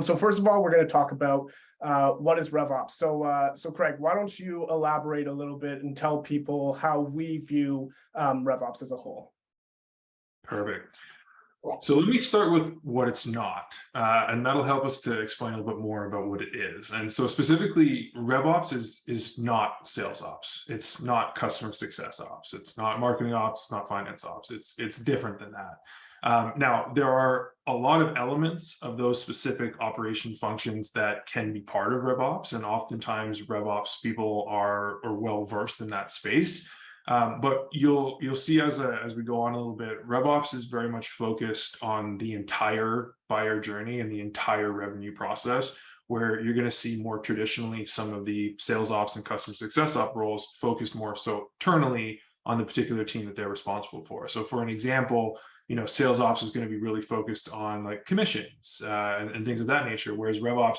So first of all, we're going to talk about what is RevOps. So Craig, why don't you elaborate a little bit and tell people how we view RevOps as a whole? Perfect. So let me start with what it's not, and that'll help us to explain a little bit more about what it is. And so specifically, RevOps is not sales ops. It's not customer success ops. It's not marketing ops. It's not finance ops. It's different than that. Now, there are a lot of elements of those specific operation functions that can be part of RevOps, and oftentimes RevOps people are well versed in that space. But you'll see as we go on a little bit, RevOps is very much focused on the entire buyer journey and the entire revenue process, where you're going to see more traditionally some of the sales ops and customer success op roles focused more so internally on the particular team that they're responsible for. So for an example, sales ops is going to be really focused on like commissions and things of that nature, whereas RevOps,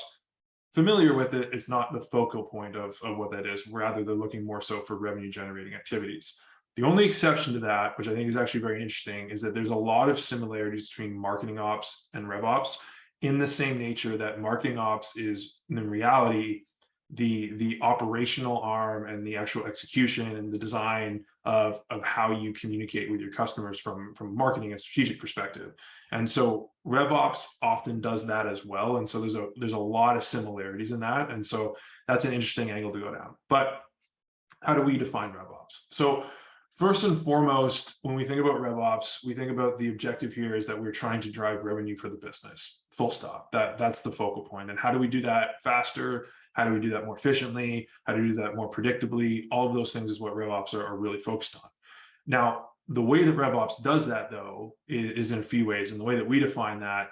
familiar with it, it's not the focal point of what that is. Rather, they're looking more so for revenue generating activities. The only exception to that, which I think is actually very interesting, is that there's a lot of similarities between marketing ops and RevOps, in the same nature that marketing ops is in reality the operational arm and the actual execution and the design of how you communicate with your customers from marketing and strategic perspective. And so RevOps often does that as well. And so there's a lot of similarities in that. And so that's an interesting angle to go down. But how do we define RevOps? So first and foremost, when we think about RevOps, we think about the objective here is that we're trying to drive revenue for the business, full stop. That's the focal point. And how do we do that faster? How do we do that more efficiently? How do we do that more predictably? All of those things is what RevOps are really focused on. Now, the way that RevOps does that, though, is in a few ways. And the way that we define that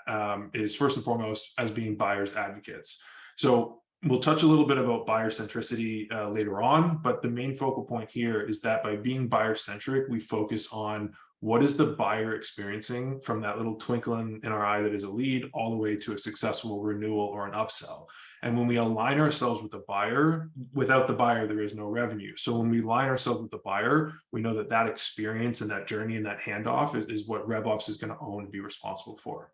is first and foremost as being buyers advocates. So we'll touch a little bit about buyer centricity later on, but the main focal point here is that by being buyer centric, we focus on what is the buyer experiencing from that little twinkle in our eye that is a lead all the way to a successful renewal or an upsell. And when we align ourselves with the buyer, without the buyer, there is no revenue. So when we align ourselves with the buyer, we know that that experience and that journey and that handoff is what RevOps is going to own and be responsible for.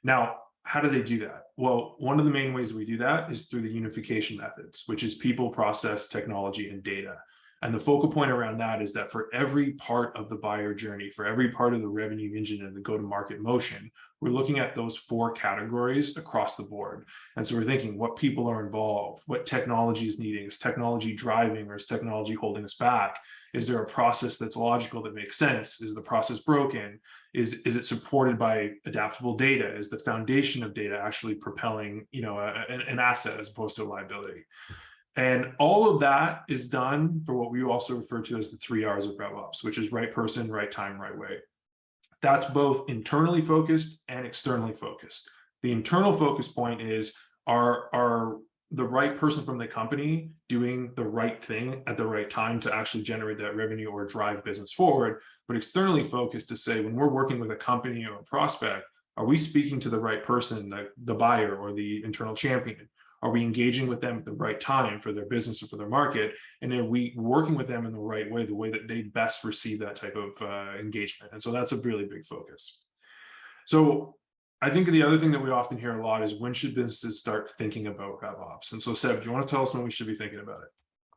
Now, how do they do that? Well, one of the main ways we do that is through the unification methods, which is people, process, technology, and data. And the focal point around that is that for every part of the buyer journey, for every part of the revenue engine and the go-to-market motion, we're looking at those 4 categories across the board. And so we're thinking what people are involved, what technology is needing, is technology driving or is technology holding us back? Is there a process that's logical that makes sense? Is the process broken? Is it supported by adaptable data? Is the foundation of data actually propelling, an asset as opposed to a liability? And all of that is done for what we also refer to as the 3 R's of RevOps, which is right person, right time, right way. That's both internally focused and externally focused. The internal focus point is, are the right person from the company doing the right thing at the right time to actually generate that revenue or drive business forward? But externally focused to say, when we're working with a company or a prospect, are we speaking to the right person, the buyer or the internal champion? Are we engaging with them at the right time for their business or for their market? And are we working with them in the right way, the way that they best receive that type of engagement? And so that's a really big focus. So I think the other thing that we often hear a lot is, when should businesses start thinking about RevOps? And so Seb, do you want to tell us when we should be thinking about it?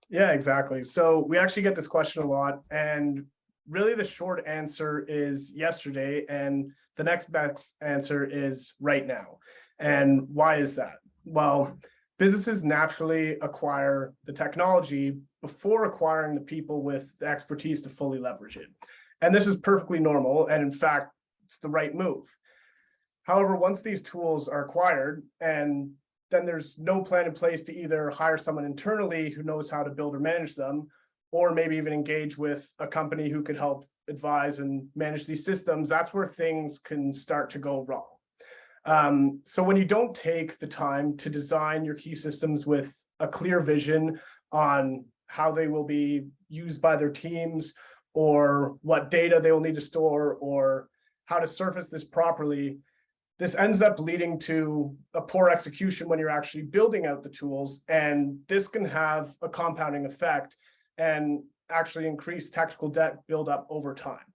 Yeah, exactly. So we actually get this question a lot, and really the short answer is yesterday, and the next best answer is right now. And why is that? Well, businesses naturally acquire the technology before acquiring the people with the expertise to fully leverage it. And this is perfectly normal. And in fact, it's the right move. However, once these tools are acquired, and then there's no plan in place to either hire someone internally who knows how to build or manage them, or maybe even engage with a company who could help advise and manage these systems, that's where things can start to go wrong. So when you don't take the time to design your key systems with a clear vision on how they will be used by their teams, or what data they will need to store, or how to surface this properly, this ends up leading to a poor execution when you're actually building out the tools. And this can have a compounding effect and actually increase technical debt buildup over time.